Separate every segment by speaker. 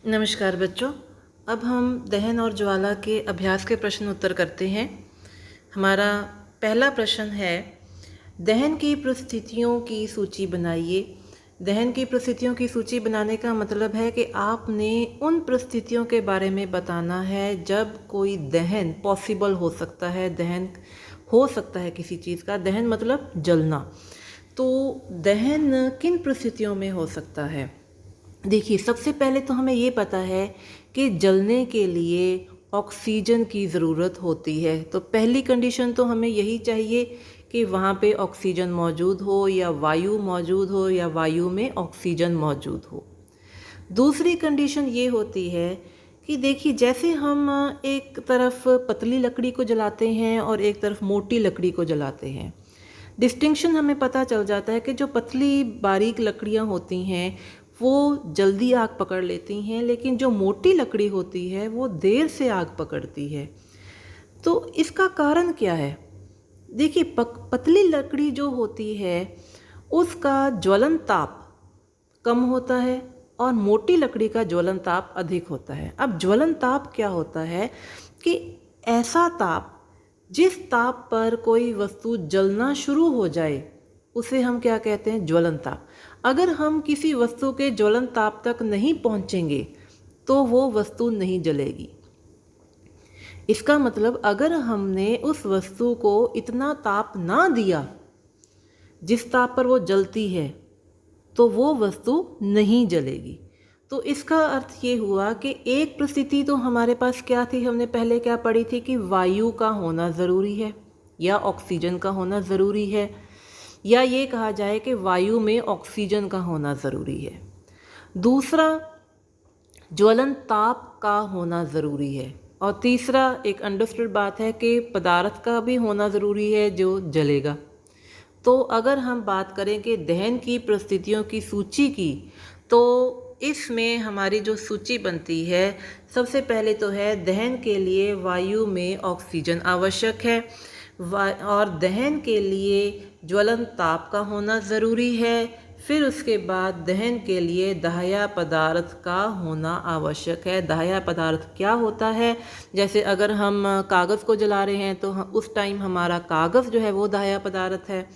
Speaker 1: नमस्कार बच्चों। अब हम दहन और ज्वाला के अभ्यास के प्रश्न उत्तर करते हैं। हमारा पहला प्रश्न है, दहन की परिस्थितियों की सूची बनाइए। दहन की परिस्थितियों की सूची बनाने का मतलब है कि आपने उन परिस्थितियों के बारे में बताना है जब कोई दहन पॉसिबल हो सकता है, दहन हो सकता है किसी चीज़ का। दहन मतलब जलना। तो दहन किन परिस्थितियों में हो सकता है? देखिए, सबसे पहले तो हमें ये पता है कि जलने के लिए ऑक्सीजन की ज़रूरत होती है। तो पहली कंडीशन तो हमें यही चाहिए कि वहाँ पे ऑक्सीजन मौजूद हो, या वायु मौजूद हो, या वायु में ऑक्सीजन मौजूद हो। दूसरी कंडीशन ये होती है कि देखिए, जैसे हम एक तरफ पतली लकड़ी को जलाते हैं और एक तरफ मोटी लकड़ी को जलाते हैं, डिस्टिंक्शन हमें पता चल जाता है कि जो पतली बारीक लकड़ियाँ होती हैं वो जल्दी आग पकड़ लेती हैं, लेकिन जो मोटी लकड़ी होती है वो देर से आग पकड़ती है। तो इसका कारण क्या है? देखिए, पतली लकड़ी जो होती है उसका ज्वलन ताप कम होता है और मोटी लकड़ी का ज्वलन ताप अधिक होता है। अब ज्वलन ताप क्या होता है कि ऐसा ताप, जिस ताप पर कोई वस्तु जलना शुरू हो जाए उसे हम क्या कहते हैं? ज्वलन ताप। अगर हम किसी वस्तु के ज्वलन ताप तक नहीं पहुंचेंगे तो वो वस्तु नहीं जलेगी। इसका मतलब अगर हमने उस वस्तु को इतना ताप ना दिया जिस ताप पर वो जलती है तो वो वस्तु नहीं जलेगी। तो इसका अर्थ ये हुआ कि एक परिस्थिति तो हमारे पास क्या थी, हमने पहले क्या पढ़ी थी कि वायु का होना ज़रूरी है या ऑक्सीजन का होना ज़रूरी है, या ये कहा जाए कि वायु में ऑक्सीजन का होना ज़रूरी है। दूसरा, ज्वलन ताप का होना ज़रूरी है। और तीसरा, एक अंडरस्टूड बात है कि पदार्थ का भी होना ज़रूरी है जो जलेगा। तो अगर हम बात करें कि दहन की परिस्थितियों की सूची की, तो इसमें हमारी जो सूची बनती है, सबसे पहले तो है दहन के लिए वायु में ऑक्सीजन आवश्यक है, और दहन के लिए ज्वलन ताप का होना ज़रूरी है। फिर उसके बाद दहन के लिए दाह्य पदार्थ का होना आवश्यक है। दाह्य पदार्थ क्या होता है? जैसे अगर हम कागज़ को जला रहे हैं तो उस टाइम हमारा कागज़ जो है वो दाह्य पदार्थ है।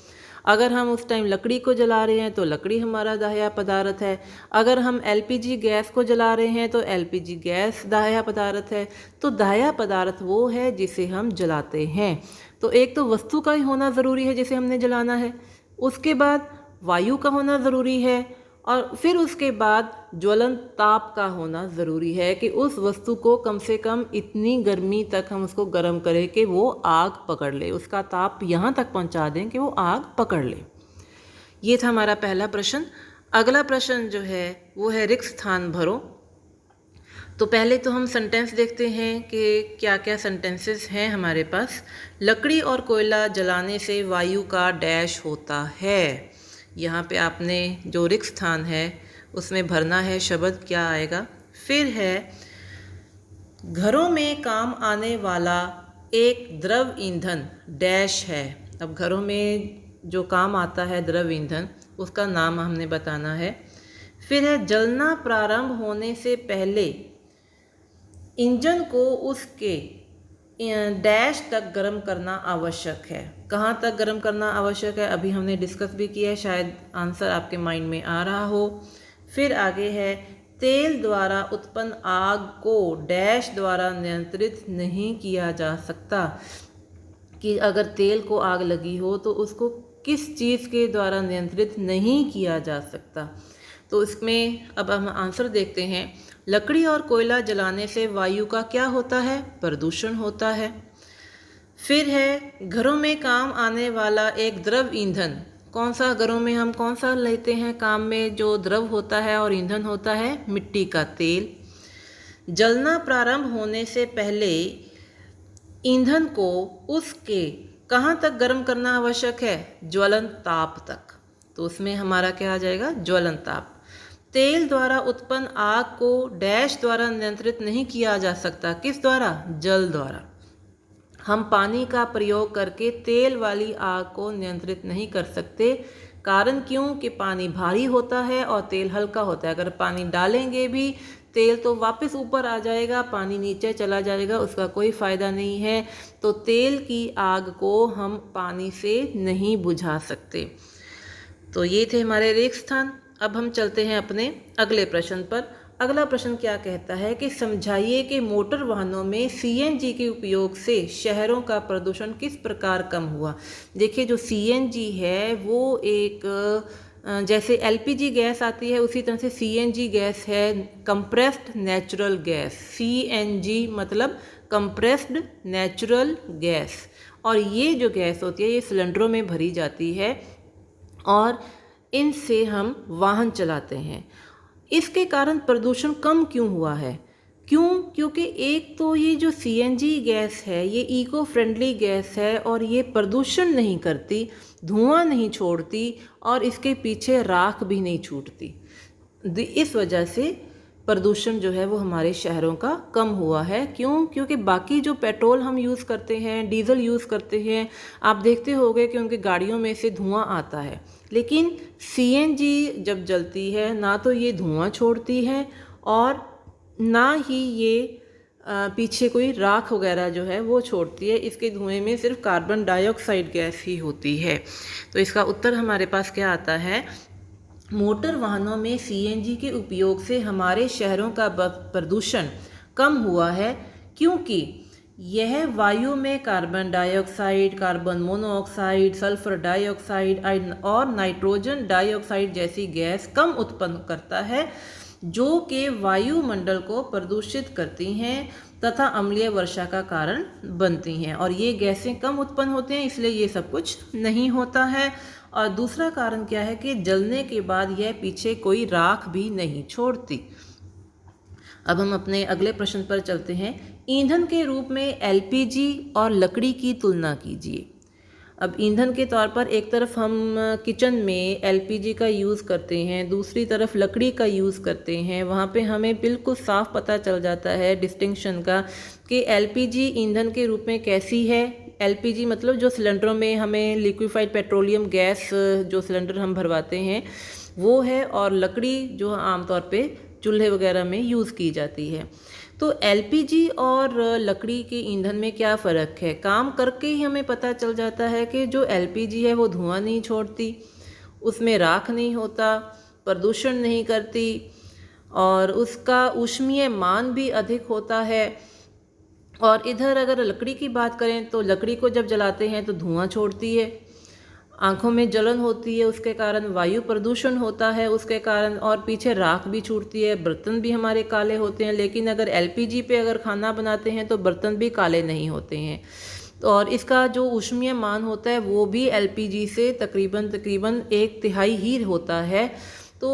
Speaker 1: अगर हम उस टाइम लकड़ी को जला रहे हैं तो लकड़ी हमारा दाह्य पदार्थ है। अगर हम एलपीजी गैस को जला रहे हैं तो एलपीजी गैस दाह्य पदार्थ है। तो दाह्य पदार्थ वो है जिसे हम जलाते हैं। तो एक तो वस्तु का ही होना ज़रूरी है जिसे हमने जलाना है, उसके बाद वायु का होना ज़रूरी है, और फिर उसके बाद ज्वलन ताप का होना ज़रूरी है कि उस वस्तु को कम से कम इतनी गर्मी तक हम उसको गर्म करें कि वो आग पकड़ ले, उसका ताप यहाँ तक पहुँचा दें कि वो आग पकड़ ले। ये था हमारा पहला प्रश्न। अगला प्रश्न जो है वो है रिक्त स्थान भरो। तो पहले तो हम सेंटेंस देखते हैं कि क्या क्या सेंटेंसेस हैं हमारे पास। लकड़ी और कोयला जलाने से वायु का डैश होता है। यहाँ पे आपने जो रिक्त स्थान है उसमें भरना है शब्द, क्या आएगा। फिर है, घरों में काम आने वाला एक द्रव ईंधन डैश है। अब घरों में जो काम आता है द्रव ईंधन, उसका नाम हमने बताना है। फिर है, जलना प्रारंभ होने से पहले इंजन को उसके डैश तक गर्म करना आवश्यक है। कहाँ तक गर्म करना आवश्यक है अभी हमने डिस्कस भी किया है, शायद आंसर आपके माइंड में आ रहा हो। फिर आगे है, तेल द्वारा उत्पन्न आग को डैश द्वारा नियंत्रित नहीं किया जा सकता। कि अगर तेल को आग लगी हो तो उसको किस चीज़ के द्वारा नियंत्रित नहीं किया जा सकता। तो इसमें अब हम आंसर देखते हैं। लकड़ी और कोयला जलाने से वायु का क्या होता है? प्रदूषण होता है। फिर है, घरों में काम आने वाला एक द्रव ईंधन। कौन सा? घरों में हम कौन सा लेते हैं काम में? जो द्रव होता है और ईंधन होता है मिट्टी का तेल। जलना प्रारंभ होने से पहले ईंधन को उसके कहाँ तक गर्म करना आवश्यक है? ज्वलन ताप तक। तो उसमें हमारा क्या आ जाएगा? ज्वलन ताप। तेल द्वारा उत्पन्न आग को डैश द्वारा नियंत्रित नहीं किया जा सकता। किस द्वारा? जल द्वारा। हम पानी का प्रयोग करके तेल वाली आग को नियंत्रित नहीं कर सकते। कारण क्यों? कि पानी भारी होता है और तेल हल्का होता है। अगर पानी डालेंगे भी तेल तो वापस ऊपर आ जाएगा, पानी नीचे चला जाएगा, उसका कोई फ़ायदा नहीं है। तो तेल की आग को हम पानी से नहीं बुझा सकते। तो ये थे हमारे रेख स्थान। अब हम चलते हैं अपने अगले प्रश्न पर। अगला प्रश्न क्या कहता है कि समझाइए कि मोटर वाहनों में सीएनजी के उपयोग से शहरों का प्रदूषण किस प्रकार कम हुआ। देखिए, जो सीएनजी है वो एक जैसे एलपीजी गैस आती है, उसी तरह से सीएनजी गैस है, कंप्रेस्ड नेचुरल गैस। सीएनजी मतलब कंप्रेस्ड नेचुरल गैस। और ये जो गैस होती है ये सिलेंडरों में भरी जाती है और इनसे हम वाहन चलाते हैं। इसके कारण प्रदूषण कम क्यों हुआ है? क्योंकि एक तो ये जो सीएनजी गैस है ये इको फ्रेंडली गैस है और ये प्रदूषण नहीं करती, धुआं नहीं छोड़ती और इसके पीछे राख भी नहीं छूटती। इस वजह से प्रदूषण जो है वो हमारे शहरों का कम हुआ है। क्योंकि बाकी जो पेट्रोल हम यूज़ करते हैं, डीजल यूज़ करते हैं, आप देखते होंगे कि उनकी गाड़ियों में से धुआं आता है, लेकिन सीएनजी जब जलती है ना तो ये धुआं छोड़ती है और ना ही ये पीछे कोई राख वगैरह जो है वो छोड़ती है। इसके धुएं में सिर्फ कार्बन डाइऑक्साइड गैस ही होती है। तो इसका उत्तर हमारे पास क्या आता है? मोटर वाहनों में सीएनजी के उपयोग से हमारे शहरों का प्रदूषण कम हुआ है क्योंकि यह वायु में carbon dioxide, carbon monoxide, sulphur dioxide और नाइट्रोजन डाइऑक्साइड जैसी गैस कम उत्पन्न करता है, जो कि वायुमंडल को प्रदूषित करती हैं तथा अम्लीय वर्षा का कारण बनती हैं। और ये गैसें कम उत्पन्न होते हैं, इसलिए ये सब कुछ नहीं होता है। और दूसरा कारण क्या है कि जलने के बाद यह पीछे कोई राख भी नहीं छोड़ती। अब हम अपने अगले प्रश्न पर चलते हैं। ईंधन के रूप में एलपीजी और लकड़ी की तुलना कीजिए। अब ईंधन के तौर पर एक तरफ हम किचन में एलपीजी का यूज़ करते हैं, दूसरी तरफ लकड़ी का यूज़ करते हैं। वहाँ पे हमें बिल्कुल साफ पता चल जाता है डिस्टिंक्शन का कि एलपीजी ईंधन के रूप में कैसी है। एलपीजी मतलब जो सिलेंडरों में हमें लिक्विफाइड पेट्रोलियम गैस जो सिलेंडर हम भरवाते हैं वो है, और लकड़ी जो आमतौर पे चूल्हे वगैरह में यूज़ की जाती है। तो एलपीजी और लकड़ी के ईंधन में क्या फ़र्क है? काम करके ही हमें पता चल जाता है कि जो एलपीजी है वो धुआं नहीं छोड़ती, उसमें राख नहीं होता, प्रदूषण नहीं करती और उसका ऊष्मीय मान भी अधिक होता है। और इधर अगर लकड़ी की बात करें तो लकड़ी को जब जलाते हैं तो धुआं छोड़ती है, आँखों में जलन होती है, उसके कारण वायु प्रदूषण होता है उसके कारण, और पीछे राख भी छूटती है, बर्तन भी हमारे काले होते हैं। लेकिन अगर एलपीजी पे अगर खाना बनाते हैं तो बर्तन भी काले नहीं होते हैं। और इसका जो ऊष्मीय मान होता है वो भी एलपीजी से तकरीबन 1/3 ही होता है। तो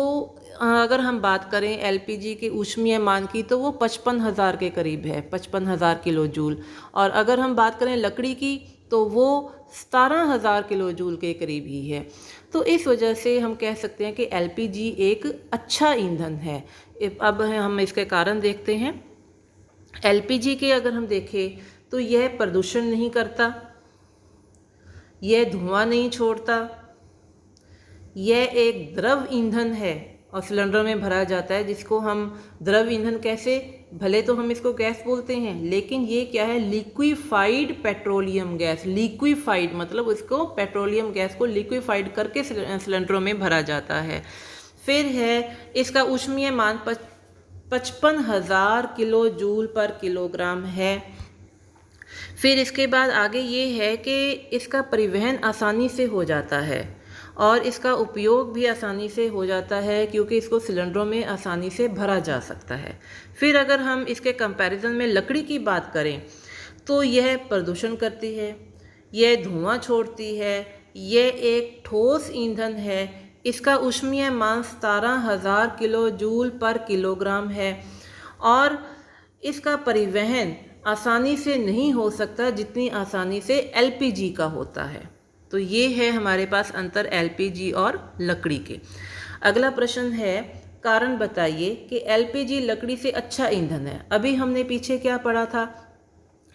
Speaker 1: अगर हम बात करें एलपीजी के ऊष्मीय मान की तो वो 55,000 के करीब है, 55,000 किलो जूल। और अगर हम बात करें लकड़ी की तो वो 17,000 किलो जूल के करीब ही है। तो इस वजह से हम कह सकते हैं कि एलपीजी एक अच्छा ईंधन है। अब हम इसके कारण देखते हैं। एलपीजी के अगर हम देखें तो यह प्रदूषण नहीं करता, यह धुआं नहीं छोड़ता, यह एक द्रव ईंधन है और सिलेंडर में भरा जाता है, जिसको हम द्रव ईंधन कैसे, भले तो हम इसको गैस बोलते हैं लेकिन ये क्या है, लिक्विफाइड पेट्रोलियम गैस। लिक्विफाइड मतलब इसको पेट्रोलियम गैस को लिक्विफाइड करके सिलेंडरों में भरा जाता है। फिर है इसका ऊष्मीय मान 55,000 किलो जूल पर किलोग्राम है। फिर इसके बाद आगे ये है कि इसका परिवहन आसानी से हो जाता है और इसका उपयोग भी आसानी से हो जाता है क्योंकि इसको सिलेंडरों में आसानी से भरा जा सकता है। फिर अगर हम इसके कंपैरिजन में लकड़ी की बात करें तो यह प्रदूषण करती है, यह धुआं छोड़ती है, यह एक ठोस ईंधन है। इसका ऊष्मीय मान 17,000 किलो जूल पर किलोग्राम है और इसका परिवहन आसानी से नहीं हो सकता जितनी आसानी से एलपीजी का होता है। तो ये है हमारे पास अंतर एलपीजी और लकड़ी के। अगला प्रश्न है, कारण बताइए कि एलपीजी लकड़ी से अच्छा ईंधन है। अभी हमने पीछे क्या पढ़ा था,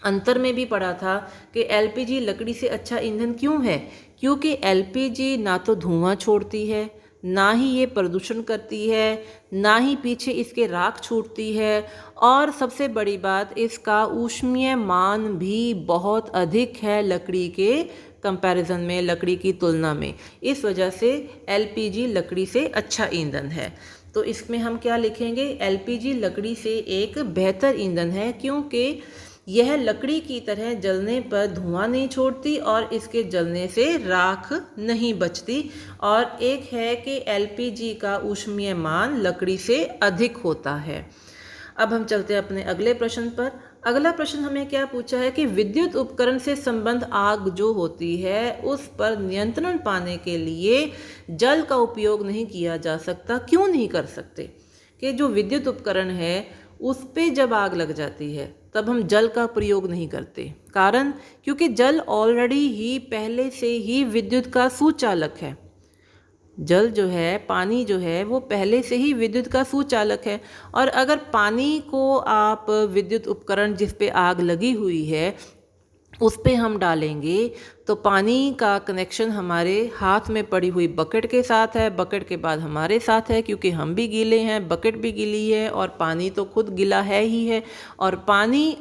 Speaker 1: अंतर में भी पढ़ा था कि एलपीजी लकड़ी से अच्छा ईंधन क्यों है, क्योंकि एलपीजी ना तो धुआं छोड़ती है, ना ही ये प्रदूषण करती है, ना ही पीछे इसके राख छूटती है, और सबसे बड़ी बात इसका ऊष्मीय मान भी बहुत अधिक है लकड़ी के कंपैरिजन में, लकड़ी की तुलना में। इस वजह से एलपीजी लकड़ी से अच्छा ईंधन है। तो इसमें हम क्या लिखेंगे, एलपीजी लकड़ी से एक बेहतर ईंधन है, क्योंकि यह लकड़ी की तरह जलने पर धुआं नहीं छोड़ती और इसके जलने से राख नहीं बचती। और एक है कि एलपीजी का ऊष्मीय मान लकड़ी से अधिक होता है। अब हम चलते हैं अपने अगले प्रश्न पर। अगला प्रश्न हमें क्या पूछा है कि विद्युत उपकरण से संबंध आग जो होती है उस पर नियंत्रण पाने के लिए जल का उपयोग नहीं किया जा सकता। क्यों नहीं कर सकते? कि जो विद्युत उपकरण है उस पे जब आग लग जाती है तब हम जल का प्रयोग नहीं करते। कारण, क्योंकि जल ऑलरेडी ही पहले से ही विद्युत का सुचालक है। जल जो है, पानी जो है, वो पहले से ही विद्युत का सुचालक है। और अगर पानी को आप विद्युत उपकरण जिस पे आग लगी हुई है उस पे हम डालेंगे तो पानी का कनेक्शन हमारे हाथ में पड़ी हुई बकेट के साथ है, बकेट के बाद हमारे साथ है, क्योंकि हम भी गीले हैं, बकेट भी गीली है और पानी तो खुद गीला है ही है। और पानी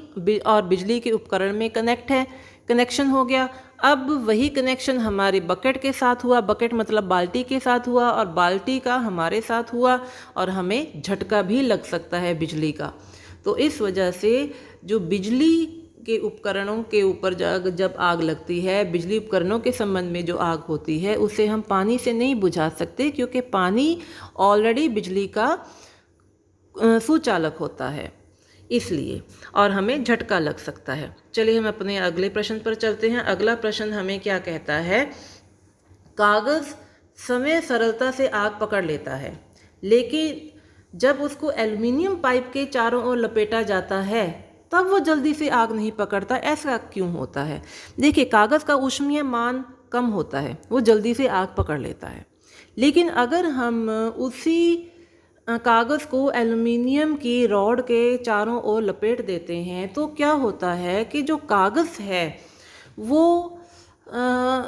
Speaker 1: और बिजली के उपकरण में कनेक्शन हो गया। अब वही कनेक्शन हमारे बकेट के साथ हुआ, बकेट मतलब बाल्टी के साथ हुआ, और बाल्टी का हमारे साथ हुआ, और हमें झटका भी लग सकता है बिजली का। तो इस वजह से जो बिजली के उपकरणों के ऊपर जब आग लगती है, बिजली उपकरणों के संबंध में जो आग होती है उसे हम पानी से नहीं बुझा सकते, क्योंकि पानी ऑलरेडी बिजली का सुचालक होता है इसलिए, और हमें झटका लग सकता है। चलिए हम अपने अगले प्रश्न पर चलते हैं। अगला प्रश्न हमें क्या कहता है, कागज़ समय सरलता से आग पकड़ लेता है, लेकिन जब उसको एल्युमिनियम पाइप के चारों ओर लपेटा जाता है तब वो जल्दी से आग नहीं पकड़ता। ऐसा क्यों होता है? देखिए, कागज़ का ऊष्मीय मान कम होता है, वो जल्दी से आग पकड़ लेता है। लेकिन अगर हम उसी कागज़ को एल्युमिनियम की रॉड के चारों ओर लपेट देते हैं तो क्या होता है कि जो कागज़ है वो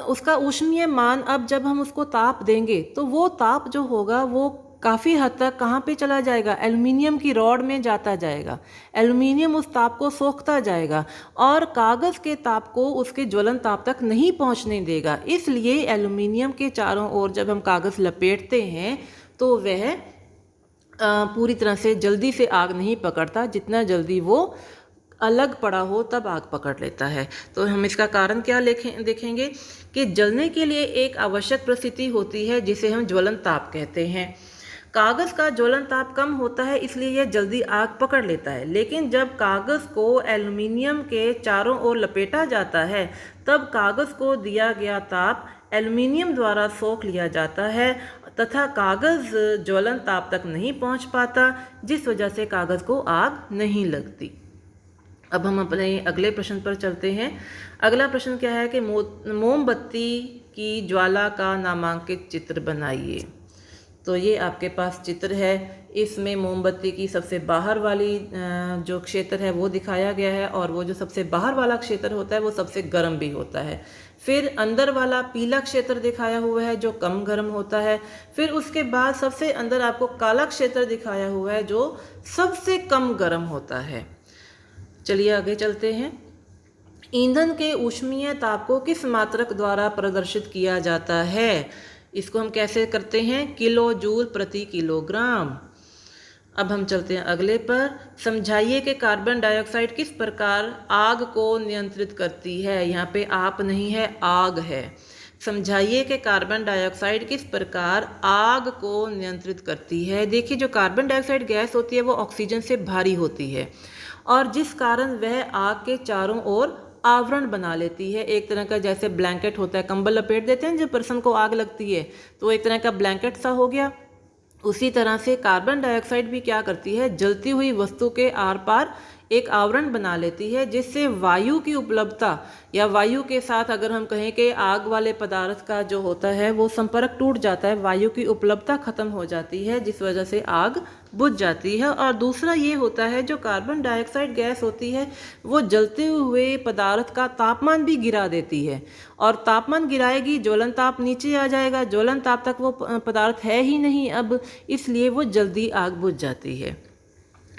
Speaker 1: उसका ऊष्मीय मान, अब जब हम उसको ताप देंगे तो वो ताप जो होगा वो काफ़ी हद तक कहाँ पे चला जाएगा, एल्युमिनियम की रॉड में जाता जाएगा। एल्युमिनियम उस ताप को सोखता जाएगा और कागज़ के ताप को उसके ज्वलन ताप तक नहीं पहुँचने देगा। इसलिए एल्युमिनियम के चारों ओर जब हम कागज़ लपेटते हैं तो वह पूरी तरह से जल्दी से आग नहीं पकड़ता, जितना जल्दी वो अलग पड़ा हो तब आग पकड़ लेता है। तो हम इसका कारण क्या देखेंगे कि जलने के लिए एक आवश्यक परिस्थिति होती है जिसे हम ज्वलन ताप कहते हैं। कागज़ का ज्वलन ताप कम होता है इसलिए यह जल्दी आग पकड़ लेता है, लेकिन जब कागज़ को एल्युमिनियम के चारों ओर लपेटा जाता है तब कागज़ को दिया गया ताप एल्युमिनियम द्वारा सोख लिया जाता है तथा कागज़ ज्वलन ताप तक नहीं पहुंच पाता, जिस वजह से कागज़ को आग नहीं लगती। अब हम अपने अगले प्रश्न पर चलते हैं। अगला प्रश्न क्या है कि मोमबत्ती की ज्वाला का नामांकित चित्र बनाइए। तो ये आपके पास चित्र है, इसमें मोमबत्ती की सबसे बाहर वाली जो क्षेत्र है वो दिखाया गया है, और वो जो सबसे बाहर वाला क्षेत्र होता है वो सबसे गर्म भी होता है। फिर अंदर वाला पीला क्षेत्र दिखाया हुआ है जो कम गर्म होता है। फिर उसके बाद सबसे अंदर आपको काला क्षेत्र दिखाया हुआ है जो सबसे कम गर्म होता है। चलिए आगे चलते हैं। ईंधन के ऊष्मीय ताप को किस मात्रक द्वारा प्रदर्शित किया जाता है? इसको हम कैसे करते हैं? किलो जूल प्रति किलोग्राम। अब हम चलते हैं अगले पर। समझाइए कि कार्बन डाइऑक्साइड किस प्रकार आग को नियंत्रित करती है। यहाँ पे आप नहीं है, आग है। समझाइए कि कार्बन डाइऑक्साइड किस प्रकार आग को नियंत्रित करती है। देखिए, जो कार्बन डाइऑक्साइड गैस होती है वो ऑक्सीजन से भारी होती है और जिस कारण वह आग के चारों ओर आवरण बना लेती है। एक तरह का जैसे ब्लैंकेट होता है, कंबल लपेट देते हैं जब पर्सन को आग लगती है तो एक तरह का ब्लैंकेट सा हो गया। उसी तरह से कार्बन डाइऑक्साइड भी क्या करती है, जलती हुई वस्तु के आर पार एक आवरण बना लेती है, जिससे वायु की उपलब्धता या वायु के साथ अगर हम कहें कि आग वाले पदार्थ का जो होता है वो संपर्क टूट जाता है, वायु की उपलब्धता खत्म हो जाती है, जिस वजह से आग बुझ जाती है। और दूसरा ये होता है, जो कार्बन डाइऑक्साइड गैस होती है वो जलते हुए पदार्थ का तापमान भी गिरा देती है, और तापमान गिराएगी, ज्वलन ताप नीचे आ जाएगा, ज्वलन ताप तक वो पदार्थ है ही नहीं अब, इसलिए वो जल्दी आग बुझ जाती है।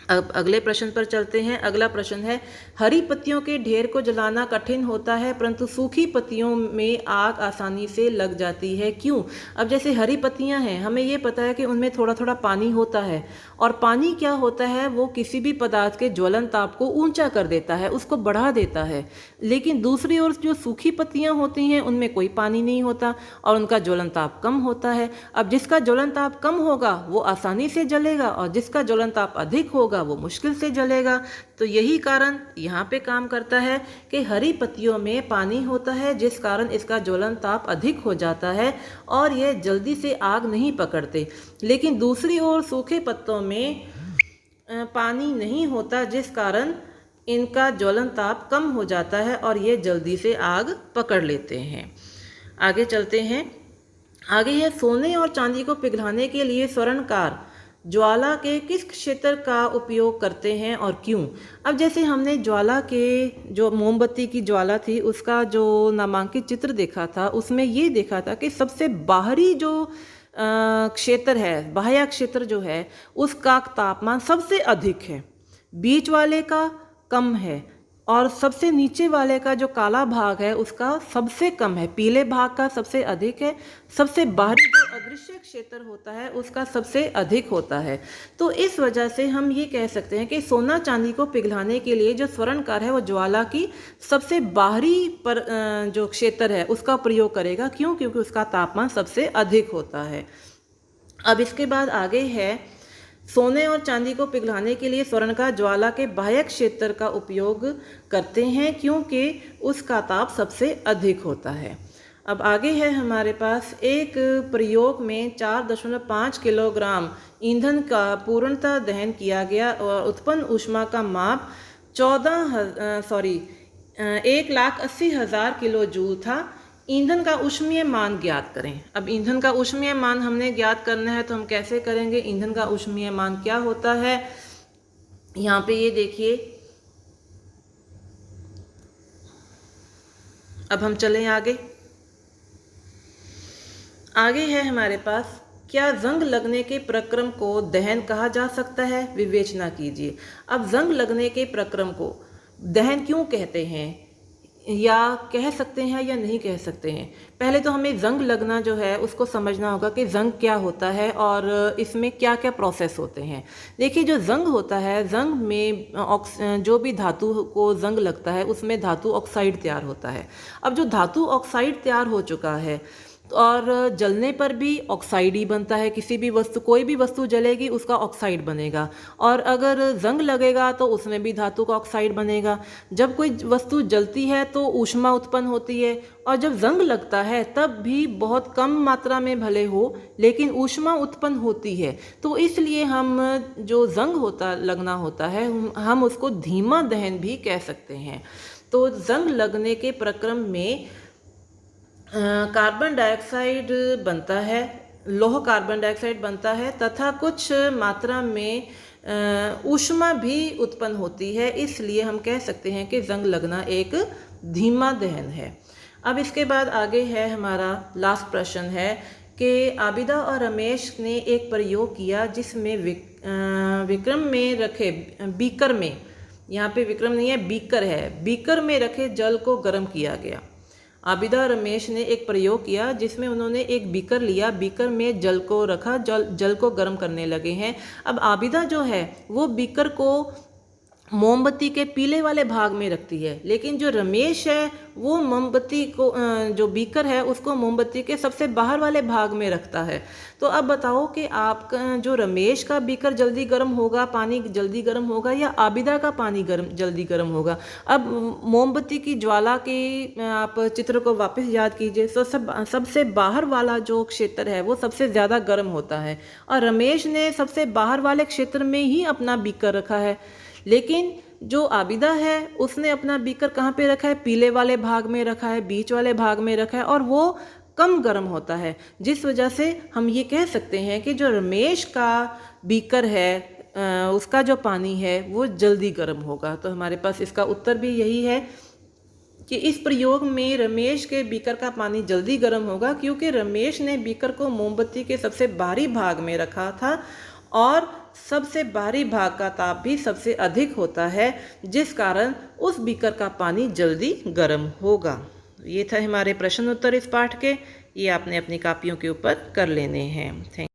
Speaker 1: अब अगले प्रश्न पर चलते हैं। अगला प्रश्न है, हरी पत्तियों के ढेर को जलाना कठिन होता है परंतु सूखी पत्तियों में आग आसानी से लग जाती है, क्यों? अब जैसे हरी पत्तियां हैं, हमें ये पता है कि उनमें थोड़ा थोड़ा पानी होता है, और पानी क्या होता है, वो किसी भी पदार्थ के ज्वलन ताप को ऊंचा कर देता है, उसको बढ़ा देता है। लेकिन दूसरी ओर जो सूखी पत्तियां होती हैं उनमें कोई पानी नहीं होता और उनका ज्वलन ताप कम होता है। अब जिसका ज्वलन ताप कम होगा वो आसानी से जलेगा, और जिसका ज्वलन ताप अधिक होगा वो मुश्किल से जलेगा। तो यही कारण यहाँ पे काम करता है कि हरी पत्तियों में पानी होता है, जिस कारण इसका ज्वलन ताप अधिक हो जाता है और यह जल्दी से आग नहीं पकड़ते। लेकिन दूसरी ओर सूखे पत्तों में पानी नहीं होता, जिस कारण इनका ज्वलन ताप कम हो जाता है और ये जल्दी से आग पकड़ लेते हैं। आगे चलते हैं। आगे है, सोने और चांदी को पिघलाने के लिए स्वर्णकार ज्वाला के किस क्षेत्र का उपयोग करते हैं और क्यों? अब जैसे हमने ज्वाला के, जो मोमबत्ती की ज्वाला थी, उसका जो नामांकित चित्र देखा था, उसमें ये देखा था कि सबसे बाहरी जो क्षेत्र है, बाह्य क्षेत्र जो है, उसका तापमान सबसे अधिक है, बीच वाले का कम है, और सबसे नीचे वाले का जो काला भाग है उसका सबसे कम है, पीले भाग का सबसे अधिक है, सबसे बाहरी जो अदृश्य क्षेत्र होता है उसका सबसे अधिक होता है। तो इस वजह से हम ये कह सकते हैं कि सोना चांदी को पिघलाने के लिए जो स्वर्णकार है वो ज्वाला की सबसे बाहरी पर जो क्षेत्र है उसका प्रयोग करेगा। क्यों? क्योंकि उसका तापमान सबसे अधिक होता है। अब इसके बाद आगे है, सोने और चांदी को पिघलाने के लिए स्वर्णकार ज्वाला के बाह्य क्षेत्र का उपयोग करते हैं, क्योंकि उसका ताप सबसे अधिक होता है। अब आगे है हमारे पास, एक प्रयोग में 4.5 किलोग्राम ईंधन का पूर्णतः दहन किया गया और उत्पन्न ऊष्मा का माप 1,80,000 किलो जूल था। ईंधन का ऊष्मीय मान ज्ञात करें। अब ईंधन का ऊष्मीय मान हमने ज्ञात करना है, तो हम कैसे करेंगे? ईंधन का ऊष्मीय मान क्या होता है, यहाँ पे ये देखिए। अब हम चलें आगे। आगे है हमारे पास, क्या जंग लगने के प्रक्रम को दहन कहा जा सकता है? विवेचना कीजिए। अब जंग लगने के प्रक्रम को दहन क्यों कहते हैं, या कह सकते हैं या नहीं कह सकते हैं? पहले तो हमें जंग लगना जो है उसको समझना होगा कि जंग क्या होता है और इसमें क्या क्या प्रोसेस होते हैं। देखिए, जो जंग होता है, जंग में जो भी धातु को जंग लगता है उसमें धातु ऑक्साइड तैयार होता है। अब जो धातु ऑक्साइड तैयार हो चुका है और जलने पर भी ऑक्साइड ही बनता है, किसी भी वस्तु, कोई भी वस्तु जलेगी उसका ऑक्साइड बनेगा, और अगर जंग लगेगा तो उसमें भी धातु का ऑक्साइड बनेगा। जब कोई वस्तु जलती है तो ऊष्मा उत्पन्न होती है, और जब जंग लगता है तब भी बहुत कम मात्रा में भले हो लेकिन ऊष्मा उत्पन्न होती है। तो इसलिए हम जो जंग लगना होता है हम उसको धीमा दहन भी कह सकते हैं। तो जंग लगने के प्रक्रम में कार्बन डाइऑक्साइड बनता है, लौह कार्बन डाइऑक्साइड बनता है, तथा कुछ मात्रा में ऊष्मा भी उत्पन्न होती है। इसलिए हम कह सकते हैं कि जंग लगना एक धीमा दहन है। अब इसके बाद आगे है हमारा लास्ट प्रश्न है कि आबिदा और रमेश ने एक प्रयोग किया जिसमें विक्रम में रखे बीकर में, यहाँ पे विक्रम नहीं है, बीकर है, बीकर में रखे जल को गर्म किया गया। आबिदा और रमेश ने एक प्रयोग किया जिसमें उन्होंने एक बीकर लिया, बीकर में जल को रखा, जल को गर्म करने लगे हैं। अब आबिदा जो है वो बीकर को मोमबत्ती के पीले वाले भाग में रखती है, लेकिन जो रमेश है वो मोमबत्ती को, जो बीकर है उसको मोमबत्ती के सबसे बाहर वाले भाग में रखता है। तो अब बताओ कि आपका जो रमेश का बीकर जल्दी गर्म होगा, पानी जल्दी गर्म होगा, या आबिदा का पानी जल्दी गर्म होगा? अब मोमबत्ती की ज्वाला की आप चित्र को वापस याद कीजिए, तो सबसे बाहर वाला जो क्षेत्र है वो सबसे ज़्यादा गर्म होता है, और रमेश ने सबसे बाहर वाले क्षेत्र में ही अपना बीकर रखा है। लेकिन जो आबिदा है उसने अपना बीकर कहाँ पे रखा है, पीले वाले भाग में रखा है, बीच वाले भाग में रखा है, और वो कम गर्म होता है, जिस वजह से हम ये कह सकते हैं कि जो रमेश का बीकर है उसका जो पानी है वो जल्दी गर्म होगा। तो हमारे पास इसका उत्तर भी यही है कि इस प्रयोग में रमेश के बीकर का पानी जल्दी गर्म होगा, क्योंकि रमेश ने बीकर को मोमबत्ती के सबसे बाहरी भाग में रखा था और सबसे बाहरी भाग का ताप भी सबसे अधिक होता है, जिस कारण उस बीकर का पानी जल्दी गर्म होगा। ये था हमारे प्रश्न उत्तर इस पाठ के। ये आपने अपनी कापियों के ऊपर कर लेने हैं। थैंक